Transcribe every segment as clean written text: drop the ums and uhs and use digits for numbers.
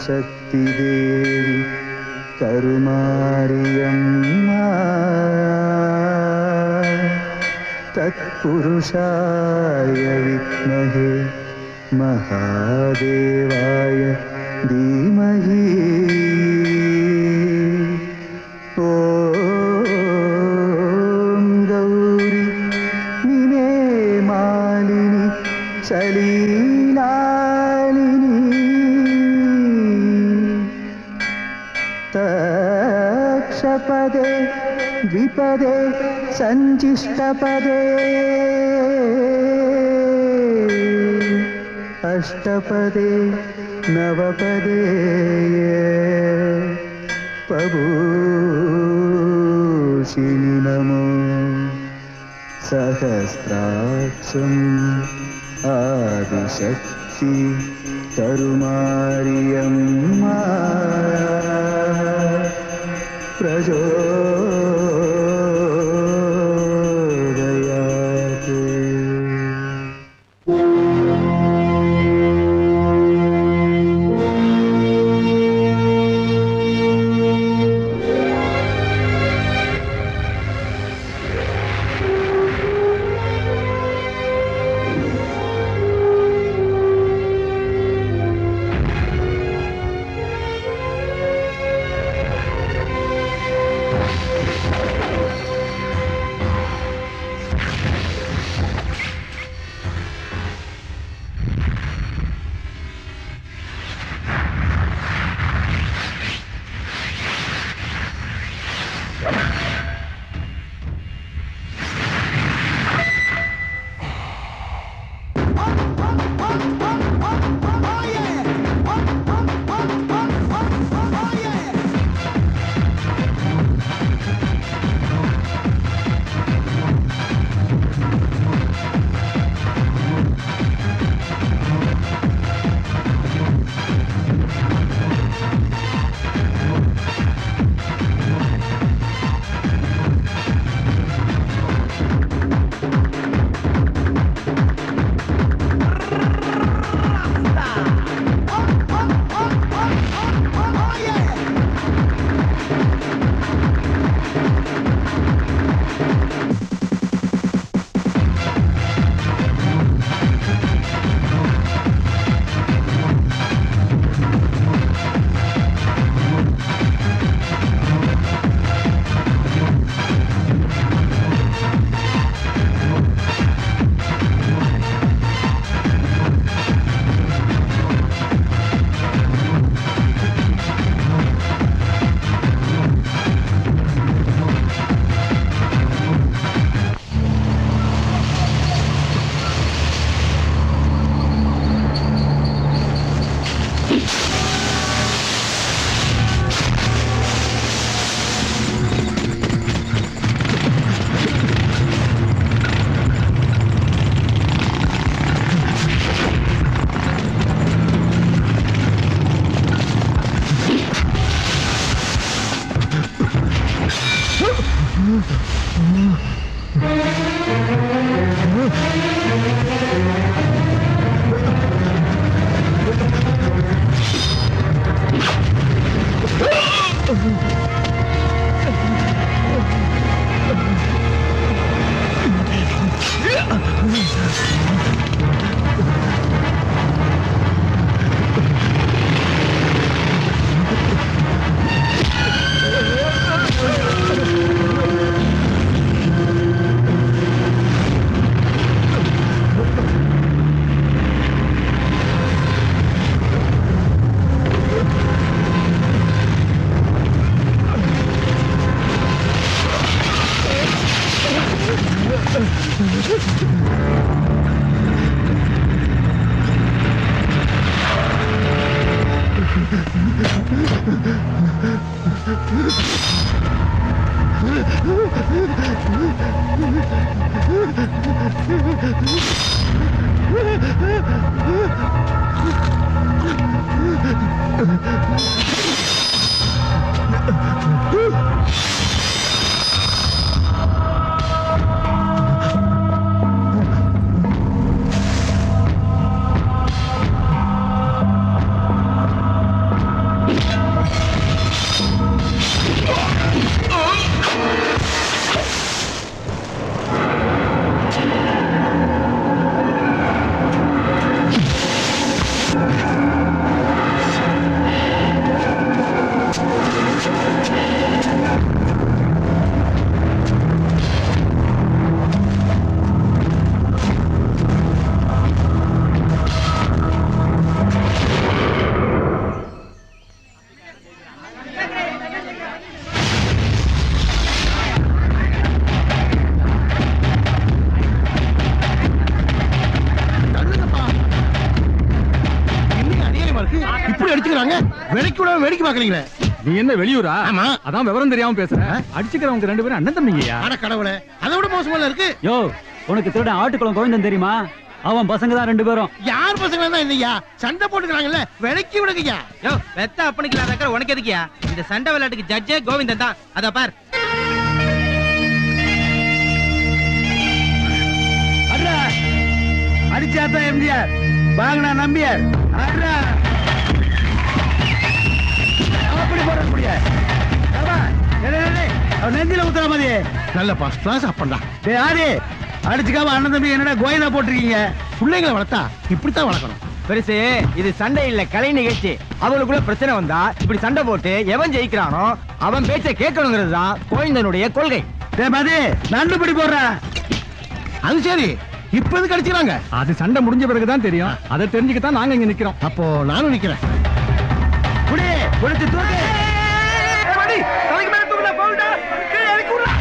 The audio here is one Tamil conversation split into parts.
ஆதிசக்தி தேவி கருமாரியம்மா தத்புருஷாய வித்மஹே महादेवाय धीमहि ॐ गौरी निने मालिनी सलीलालिनी तक्षपदे द्विपदे सञ्चिष्टपदे अष्टपदे नवपदे पभूषिनि नमो सहस्राक्षम् आदिशक्ति करुमारियम्मा प्रचोदयाते। பேசாம வேடிக்கை பாக்குறீங்களே. நீ என்ன வெளியூரா? ஆமா. அதான் விவரம் தெரியாம பேசுற. அடிச்சுக்கிறவங்க 2 பேரும் அண்ணன் தம்பிங்கயா. அட கடவுளே, அதை விட மோசமா இருக்கு. யோ, உனக்கு திருட ஆட்டுக்குளம் கோவிந்தன் தெரியுமா? அவன் பசங்க தான் 2 பேரும். யார் பசங்க தான் இல்லையா? சண்டை போட்டுக்கிறாங்கல்ல, விலைக்கு விடுங்கய்யா. யோ, வெத்த அப்பனிக்கலாதக்கற உனக்கு எதுக்குயா? இந்த சண்டை விளையாட்டுக்கு ஜட்ஜே கோவிந்தன் தான். அத பார். அடடா, அடிச்சாதான் எம்ஜிஆர், வாங்கடா நம்பியார். அடடா, அப்படி போட முடியாது. அவன் நெஞ்சில ஊத்துற மாதிரி. நல்ல ஃபர்ஸ்ட் கிளாஸ் அப்பன்டா. டேய் ஆதி, அடிச்சுக்காம அண்ணன் தம்பி என்னடா கோயிலா போட்டிருக்கீங்க? பிள்ளைங்களை வளர்த்தா இப்படித்தான் வளர்க்கணும். பெருசு, இது சண்டை இல்ல, கலை நிகழ்ச்சி. அவங்களுக்குள்ள பிரச்சனை வந்தா இப்படி சண்டை போட்டு எவன் ஜெயிக்கிறானோ அவன் பேச்சை கேட்கணுங்கிறது தான் கோவிந்தனுடைய கொள்கை. டேய் மதி, நண்டு பிடி போடுறா. அது சரி, இப்ப எதுக்கு அடிச்சுக்கிறாங்க? அது சண்டை முடிஞ்ச பிறகுதான் தெரியும். அதை தெரிஞ்சுக்கத்தான் நாங்க இங்க நிக்கிறோம். அப்போ நானும் நிக்கிறேன். புடி, புடிச்சு தூக்கு. தலைக்கு மேல தூக்குடா, போடா. கீழ இறக்கி விடுடா.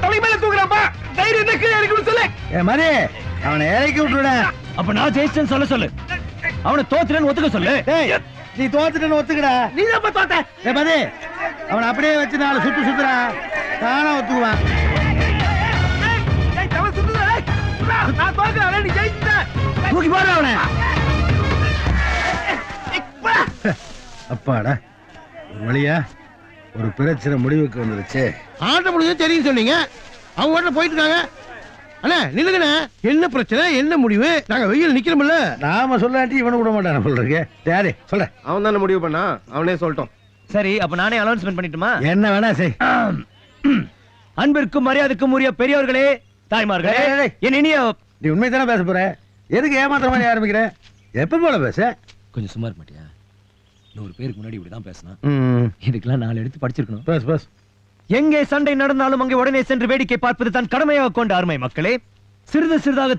தலைக்கு மேல தூக்குறாப்பா. தைரியம் இருந்தா கீழ இறக்கி விடு சொல்லு. ஏய் மதி, அவனை இறக்கி விட்டுடா. அப்ப நான் ஜெயிச்சேன்னு சொல்லு. அவனை தோத்துறேன்னு ஒத்துக்க சொல்லு. டேய், நீ தோத்துட்டேன்னு ஒத்துக்கடா. நீ தான் தோத்த. ஏய் மதி, அவனை அப்படியே வச்சு 4 சுத்து சுத்துறா. தானா ஒத்துக்குவான். ஏய், தவ சுத்துடா. நான் தோக்குறேன், நீ ஜெயிச்ச. தூக்கி போடுற அவனை. அப்பாடா, ஒரு வழியா ஒரு பிரச்சனை முடிவுக்கு வந்துருச்சு. ஆட்ட முடிஞ்சது தெரியும் சொன்னீங்க. அவங்க வாட்டில போயிட்டு இருக்காங்க. அண்ணா நில்லுங்கண்ணே, என்ன பிரச்சனை, என்ன முடிவு? நாங்க வெயில் நிக்கிறோம்ல. நாம சொல்லாட்டி இவனு விட மாட்டான் போல இருக்கு. யாரு சொல்ற? அவன் தானே முடிவு பண்ணா, அவனே சொல்லட்டும். சரி, அப்ப நானே அனௌன்ஸ்மெண்ட் பண்ணிட்டுமா? என்ன வேணா செய். அன்பிற்கும் மரியாதைக்கும் உரிய பெரியவர்களே, தாய்மார்களே, டேய், டேய். என் இனிய... நீ உண்மை தானே பேச போற? எதுக்கு ஏமாத்திர மாதிரி ஆரம்பிக்கிற? எப்ப போல பேச? கொஞ்சம் சும்மா இருக்க மாட்டியா? 100 பேருக்கு முன்னாடி இப்படிதான் பேசணும். இதுக்கெல்லாம் 4 எடுத்து படிச்சிருக்கணும். பேச பேச. எங்கே சண்டை நடந்தாலும் அங்கே உடனே சென்று வேடிக்கை பார்ப்பது தான் கடமையாக கொண்ட அருமை மக்களே. சிறிது சிறிதாக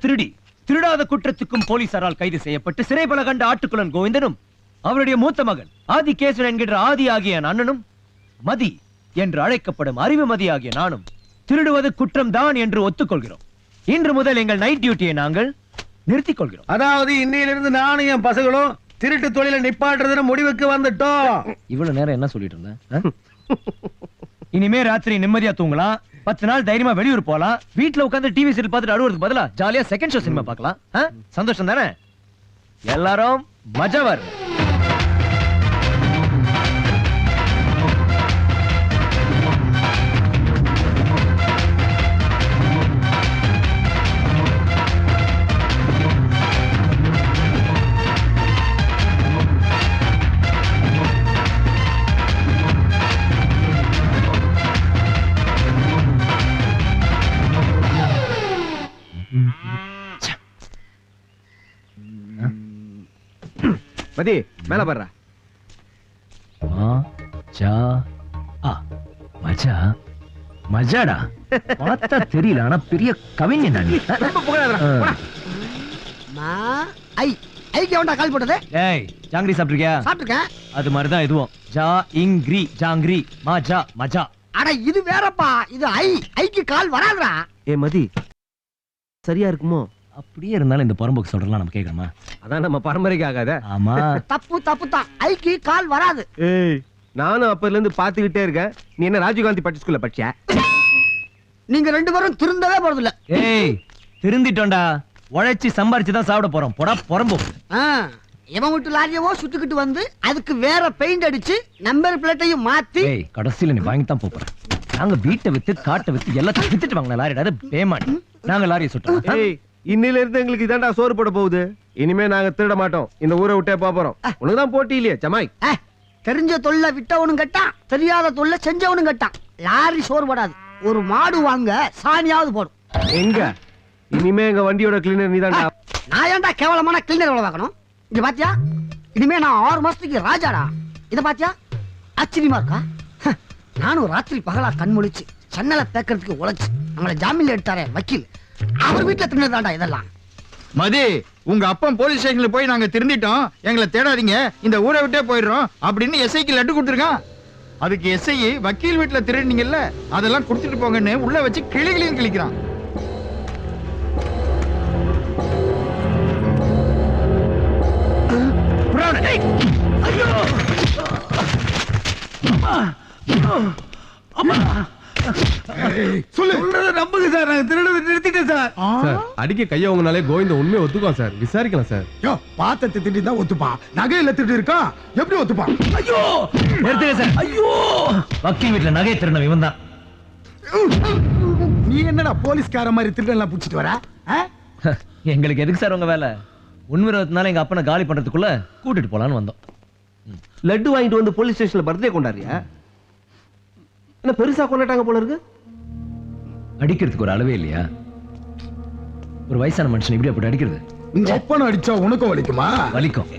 திருடாத குற்றத்துக்கும் போலீசாரால் கைது செய்யப்பட்டு சிறைபல கண்ட ஆட்டுக்குளன் கோவிந்தனும் அவருடைய மூத்த மகன் ஆதிகேசவன் என்கின்ற ஆதி ஆகிய அண்ணனும் மதி என்று அழைக்கப்படும் அறிவு மதி ஆகிய நானும் திருடுவது குற்றம் தான் என்று ஒத்துக்கொள்கிறோம். இன்று முதல் எங்கள் நைட் டியூட்டியை நாங்கள் நிறுத்திக் கொள்கிறோம். அதாவது இன்னையிலிருந்து நானும் என் பசங்களும் திருட்டு தொழிலை நிப்பாட்டுறதுன்னு முடிவுக்கு வந்துட்டோம். இவ்வளவு நேரம் என்ன சொல்லிட்டு இருந்தேன்? இனிமே ராத்திரி நிம்மதியா தூங்கலாம். 10 நாள் தைரியமா வெளியூர் போலாம். வீட்டுல உட்கார்ந்து டிவி சீரியல் பார்த்துட்டு அழுவுறதுக்கு பதிலா ஜாலியா செகண்ட் ஷோ சினிமா பார்க்கலாம். சந்தோஷம் தானே? எல்லாரும் மஜாவர். மதி, மேல பாருடா. மஜாடா பார்த்தா தெரியல, ஆனா பெரிய கவிஞன் நான். கால் போட்டது. ஏய், ஜாங்கிரி சாப்பிட்டிருக்கியா? சாப்பிட்டுருக்கேன். அது மாதிரிதான் இதுவும். ஜா இங்கிரி ஜாங்கிரி மஜா மஜா. அட இது வேறப்பா, இது ஐக்கு கால் வராதுடா. ஏ மதி, சரியா இருக்குமோ? அப்படியே இருந்தாலும் இந்த புறம்போக்கு சொல்றலாம் நம்ம கேட்கணுமா? அதான் நம்ம பரம்பரைக்கு ஆகாத. ஆமா, தப்பு தான். ஐக்கு கால் வராது. ஏய், நானும் அப்பல இருந்து பாத்துக்கிட்டே இருக்கேன். நீ என்ன ராஜீவ்காந்தி பட்டி ஸ்கூல்ல படிச்ச? நீங்க 2 பேரும் திருந்தவே போறது இல்ல. ஏய், திருந்திட்டோம்டா. உழைச்சி சம்பாரிச்சு தான் சாப்பிட போறோம். போடா புறம்போக்கு. இவன் விட்டு லாரியவோ சுட்டுக்கிட்டு வந்து அதுக்கு வேற பெயிண்ட் அடிச்சு நம்பர் பிளேட்டையும் மாத்தி. ஏய், கடைசியில நீ வாங்கி தான் போறேன். நாங்க வீட்டை வித்து காட்டை வித்து எல்லாத்தையும் வித்துட்டு வாங்கலாம். லாரி அதாவது பேமாடி. நாங்க லாரியை சுட்டோம். ஏய், இன்னில இருந்து எங்களுக்கு இதான்டா சோறு போட போகுது. இனிமே நாங்க திருட மாட்டோம். இந்த ஊரை விட்டே போறோம். உனக்கு தான் போட்டி இல்லையே ஜமாய். தெரிஞ்ச தொல்லை விட்டவனும் கட்டான், தெரியாத தொல்லை செஞ்சவனும் கட்டான். லாரி சோறு போடாது. ஒரு மாடு வாங்க சாணியாவது போடும். எங்க இனிமே எங்க வண்டியோட கிளீனர் நீ தான்டா. நான் ஏன்டா கேவலமான கிளீனர் வேலை பார்க்கணும்? இங்க பாத்தியா, இனிமே நான் 6 மாசத்துக்கு ராஜாடா. இத பாத்தியா, ஆச்சரியமா இருக்கா? நானும் ராத்திரி பகலா கண்முழிச்சு சன்னலை பேக்கிறதுக்கு உழைச்சு நம்மளை ஜாமீன்ல எடுத்தாரே வக்கீல், அவர் வீட்டுல தின்னதாண்டா இதெல்லாம். மதி, உங்க அப்பன் போலீஸ் ஸ்டேஷன்ல போய் நாங்க திருந்திட்டோம், எங்களை தேடாதீங்க, இந்த ஊரை விட்டே போயிடுறோம் அப்படின்னு எஸ்ஐக்கு லெட்டர் கொடுத்துருக்கான். அதுக்கு எஸ்ஐ வக்கீல் வீட்டுல திருடுனீங்கல்ல, அதெல்லாம் கொடுத்துட்டு போங்கன்னு உள்ள வச்சு கிளிகளையும் கிழிக்கிறான். சொல்றத நம்புங்க சார், நாங்க திருடுறதை நிறுத்திட்டேன் சார். சார் அடிக்க கைய உங்கனாலே கோவிந்த உண்மையை ஒத்துக்குவான் சார், விசாரிக்கலாம் சார். யோ பாத்தத்தை திட்டி தான் ஒத்துப்பான், நகையில திட்டு இருக்கா எப்படி ஒத்துப்பான்? ஐயோ நிறுத்துங்க சார். ஐயோ வக்கீல் வீட்டுல நகை திருநம் இவன் தான். நீ என்னடா போலீஸ்கார மாதிரி திருடெல்லாம் புடிச்சிட்டு வர? எங்களுக்கு எதுக்கு சார் உங்க வேலை? முன்விரோதத்தினால எங்க அப்பனை காலி பண்றதுக்குள்ள கூட்டிட்டு போலான்னு வந்தோம். லட்டு வாங்கிட்டு வந்து போலீஸ் ஸ்டேஷன்ல பர்த்டே கொண்டாடியா? என்ன பெருசா கொண்டாட்டாங்க போல இருக்கு. அடிக்கிறதுக்கு ஒரு அளவே இல்லையா? ஒரு வயசான மனுஷன் இப்படி அப்படி அடிக்கிறது உங்க அப்பனை அடிச்சா உனக்கும் வலிக்குமா? வலிக்கும்.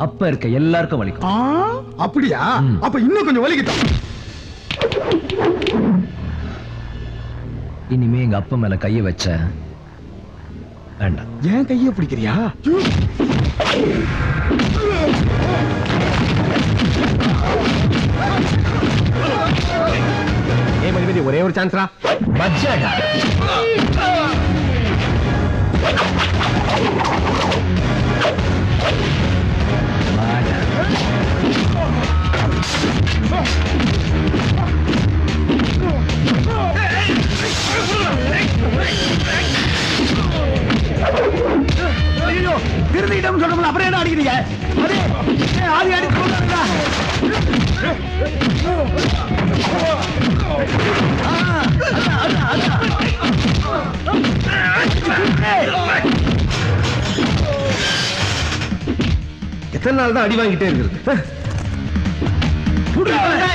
அப்ப இருக்க எல்லாருக்கும் வலிக்கும். அப்படியா? அப்ப இன்னும் கொஞ்சம் வலிக்கிட்டான். இனிமே எங்க அப்பா மேல கைய வச்ச வேண்டாம். ஏன் கையை பிடிக்கிறியா? ஒரே ஒரு சான்ஸ்ரா. மஜ்ஜாடா. வாடா. ஐயோ திருந்திட்டோம் சொல்றோம்ல, அப்புறம் என்ன அடிக்கிறீங்க? ஆதி அடிச்சு போடுறாங்க. எத்தனை நாள் தான் அடி வாங்கிட்டே இருக்கிறது?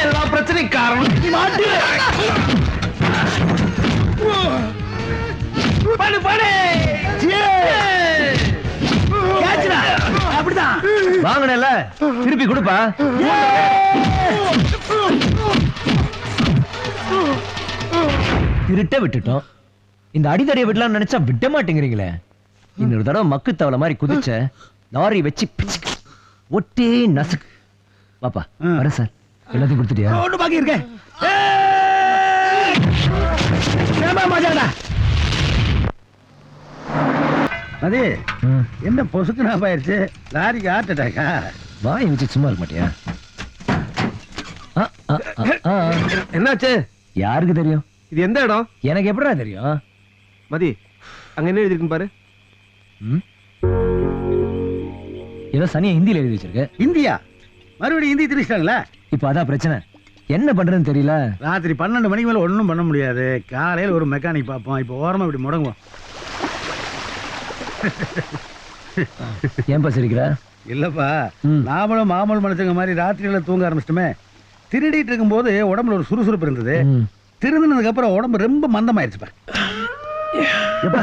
எல்லா பிரச்சனையும் காரணம். அப்படிதான் வாங்கினல திருப்பி கொடுப்பா. திருட்ட விட்டுட்டோம். இந்த அடிதடியை விடலாம் நினைச்சா விட மாட்டேங்கிறீங்களே. இன்னொரு தடவை மக்கு தவளை மாதிரி குதிச்ச லாரி வச்சு பிச்சுக்கு ஒட்டே நசுக்கு. பாப்பா வர சார். எல்லாத்தையும் கொடுத்துட்டியா? ஒண்ணு பாக்கி இருக்கேன். அது என்ன பொசுக்குனா போயிருச்சு? லாரிக்கு ஹார்ட் அட்டாக்கா? வாய் வச்சு சும்மா இருக்க மாட்டியா? என்னாச்சு? யாருக்கு தெரியும்? இது எந்த இடம்? எனக்கு எப்படிடா தெரியும்? மதி அங்க என்ன எழுதிருக்குன்னு பாரு. ஏதோ சனியா ஹிந்தியில எழுதி வச்சிருக்கு. இந்தியா மறுபடியும் ஹிந்தி திரிச்சிட்டாங்களா? இப்ப அதான் பிரச்சனை. என்ன பண்றதுன்னு தெரியல. ராத்திரி 12 மணிக்கு மேல ஒண்ணும் பண்ண முடியாது. காலையில ஒரு மெக்கானிக் பார்ப்போம். இப்ப ஓரமா இப்படி முடங்குவோம். ஏன்பா சிரிக்கிற? இல்லப்பா, நாமளும் மாமூல் மனுஷங்க மாதிரி ராத்திரியில தூங்க ஆரம்பிச்சிட்டுமே. திருடிட்டு இருக்கும் போது உடம்புல ஒரு சுறுசுறுப்பு இருந்தது. திருந்தினதுக்கு அப்புறம் உடம்பு ரொம்ப மந்தமாயிருச்சுப்பா. எப்பா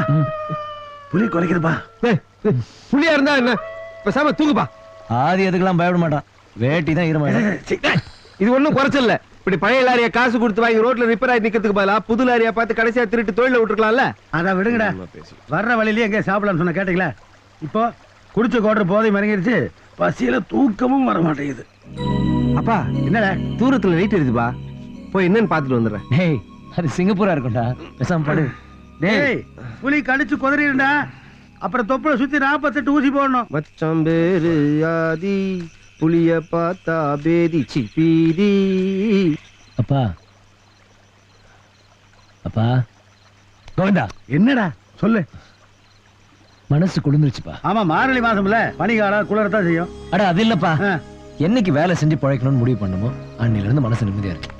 புலி குலைக்குதுப்பா. புலியா இருந்தா என்ன? பேசாம தூங்குப்பா. ஆதி அதுக்கெல்லாம் பயப்பட மாட்டான். வேட்டி தான் ஈரமாயிடும். இது ஒண்ணும் குறைச்சல்ல. இப்படி பழைய லாரியா காசு கொடுத்து வாங்கி ரோட்ல ரிப்பேர் ஆகி நிக்கிறதுக்கு பதிலா புது லாரியா பார்த்து கடைசியா திருட்டு தொழில விட்டுருக்கலாம்ல. அதான் விடுங்கடா. வர்ற வழியிலேயே எங்க சாப்பிடலாம்னு சொன்ன கேட்டீங்களா? இப்போ குடிச்ச கோட்டர் போதை மறங்கிருச்சு. பசியில தூக்கமும் வர மாட்டேங்குது. அப்பா என்னடா தூரத்துல லைட் எரியுதுப்பா, போய் என்னன்னு பாத்துட்டு வந்துடுறேன். டேய் அது சிங்கப்பூரா இருக்கும்டா. பேசாம படு. டேய் புலி கடிச்சு குதறிடுடா. அப்புறம் தொப்புல சுத்தி 48 ஊசி போடணும். மச்சான் பேரு ஆதி, புலிய பார்த்தா பேதி சிப்பீதி. அப்பா அப்பா கோவிந்தா, என்னடா சொல்லு. மனசு குளிர்ந்துருச்சுப்பா. ஆமா, மார்கழி மாசம்ல பனிகாலம் குளிரத்தான் செய்யும். அட அது இல்லப்பா, என்னைக்கு வேலை செஞ்சு பழைக்கணும்னு முடிவு பண்ணுமோ அன்னில இருந்து மனசு நிம்மதியா இருக்கு.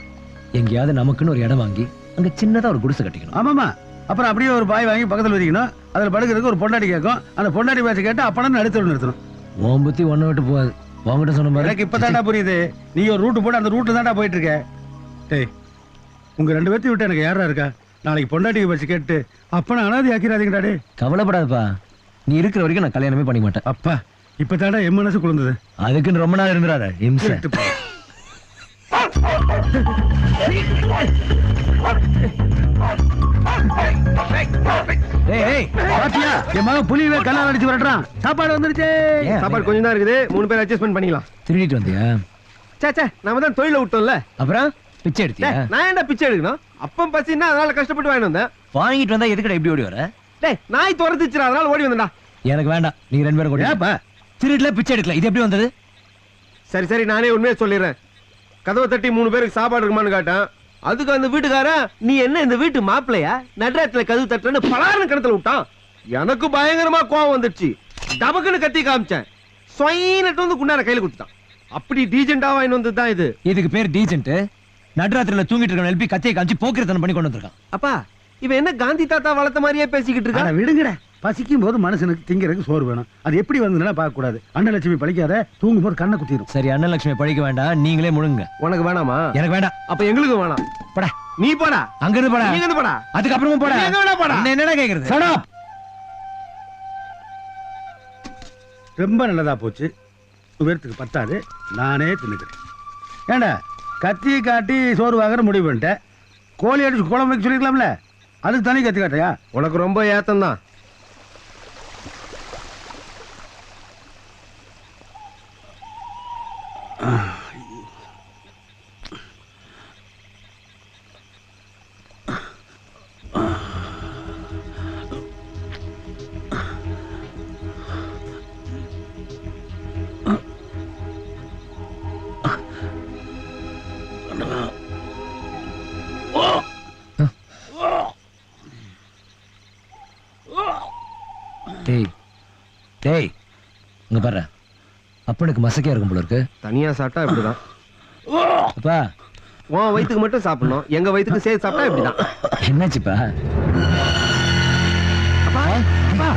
எங்கேயாவது நமக்குன்னு ஒரு இடம் வாங்கி அங்க சின்னதா ஒரு குடிசை கட்டிக்கணும். ஆமாமா, அப்புறம் அப்படியே ஒரு பாய் வாங்கி பக்கத்துல வச்சுக்கணும். அதுல படுக்கிறதுக்கு ஒரு பொண்டாட்டி கேட்கும். அந்த பொண்டாட்டி பேச்ச கேட்டு அப்பதான் நடுத்தல் நிறுத்தணும். உன் புத்தி ஒண்ணு விட்டு போகாது. உங்ககிட்ட சொன்ன மாதிரி எனக்கு இப்பதான்டா புரியுது. நீ ஒரு ரூட் போட்டு அந்த ரூட்டு தான்டா போயிட்டு இருக்க. டேய் உங்க 2 பேர்த்தையும் விட்டு எனக்கு யாரா இருக்கா? நாளைக்கு பொண்டாட்டிக்கு பேச்சு கேட்டு அப்பனை அனாதி ஆக்கிறாதீங்கடா. டே கவலைப்படாதப்பா, நீ இருக்கிற வரைக்கும் நான் கல்யாணமே பண்ணிக்க மாட்டேன். அப்பா இப்பதான்டா என் மனசு குளிர்ந்தது. அதுக்குன்னு ரொம்ப நாள் இருந்துறாரு இம்சை. பாத்தியா, என் மகன் புலியவே கல்லால் அடிச்சு வரட்டான். சாப்பாடு வந்துருச்சு. சாப்பாடு கொஞ்சம் தான் இருக்குது, 3 பேர் அட்ஜஸ்ட்மெண்ட் பண்ணிக்கலாம். திருடிட்டு வந்தியா? சே நாம தான் தொழில விட்டோம்ல. அப்புறம் பிச்சை எடுத்தியா? நான் ஏன்டா பிச்சை எடுக்கணும்? அப்பம் பசின்னா அதனால கஷ்டப்பட்டு வாங்கிட்டு வந்தேன். வாங்கிட்டு வந்தா எதுக்குடா இப்படி ஓடி வர? டேய் நாய் துரத்துச்சுடா, அதனால ஓடி வந்தேன்டா. எனக்கு வேண்டாம், நீங்க 2 பேரும் கூட. ஏப்பா திருடல பிச்சை எடுக்கல இது எப்படி வந்தது? சரி சரி நானே உண்மையை சொல்லிடுறேன். கதவை தட்டி 3 பேருக்கு சாப்பாடு இருக்குமான்னு கேட்டான். அதுக்கு அந்த வீட்டுக்காரன் நீ என்ன இந்த வீட்டு மாப்பிள்ளையா நடுராத்திரில கதவு தட்டுறன்னு பலாருன்னு கிணத்துல விட்டான். எனக்கு பயங்கரமா கோவம் வந்துடுச்சு. டபக்குன்னு கத்தி காமிச்சேன். சொயினட்டு வந்து குண்டார கையில கொடுத்துட்டான். அப்படி டீஜென்டா வாங்கி வந்தது தான் இது. இதுக்கு பேர் டீசென்ட். நடுராத்திரில தூங்கிட்டு இருக்க எழுப்பி கத்தியை காமிச்சு போக்கிரத்தனம் பண்ணி கொண்டு வந்திருக்கான். அப்பா இவன் என்ன காந்தி தாத்தா வளர்த்த மாதிரியே பேசிக்கிட்டு அட இருக்கான். விடுங்கடா, பசிக்கும் போது மனுஷனுக்கு திங்கிறதுக்கு சோறு வேணும். அது எப்படி வந்ததுன்னா பார்க்க கூடாது. அன்னலட்சுமி பழிக்காத, தூங்கும் போது கண்ணை குத்திரும். சரி அண்ணலட்சுமி பழிக்க வேண்டாம், நீங்களே முழுங்க. உனக்கு வேணாமா? எனக்கு வேண்டாம். அப்ப எங்களுக்கு வேணாம். படா நீ போடா. அங்க இருந்து படா. நீ இருந்து போடா. அதுக்கப்புறமா போடா. நீ எங்க வேணா போடா. என்னடா கேக்குறது? Shut up! ரொம்ப நல்லதா போச்சு. உயரத்துக்கு பத்தாது, நானே தின்னுக்கிறேன். ஏண்டா கத்தி காட்டி சோறு வாங்குற முடிவு பண்ணிட்டேன். கோழி அடிச்சு குழம்பு வைக்க சொல்லிக்கலாம்ல, அதுக்கு தனி கத்தி காட்டையா? உனக்கு ரொம்ப ஏத்தம் தான். டேய் டேய் இங்க பாரு, அப்பனுக்கு மசக்கையா இருக்கும் போல இருக்கு. தனியா சாப்பிட்டா இப்படிதான். அப்பா உன் வயித்துக்கு மட்டும் சாப்பிடணும், எங்க வயித்துக்கு சேர்த்து சாப்பிட்டா இப்படிதான். என்னாச்சுப்பா? அப்பா, அப்பா,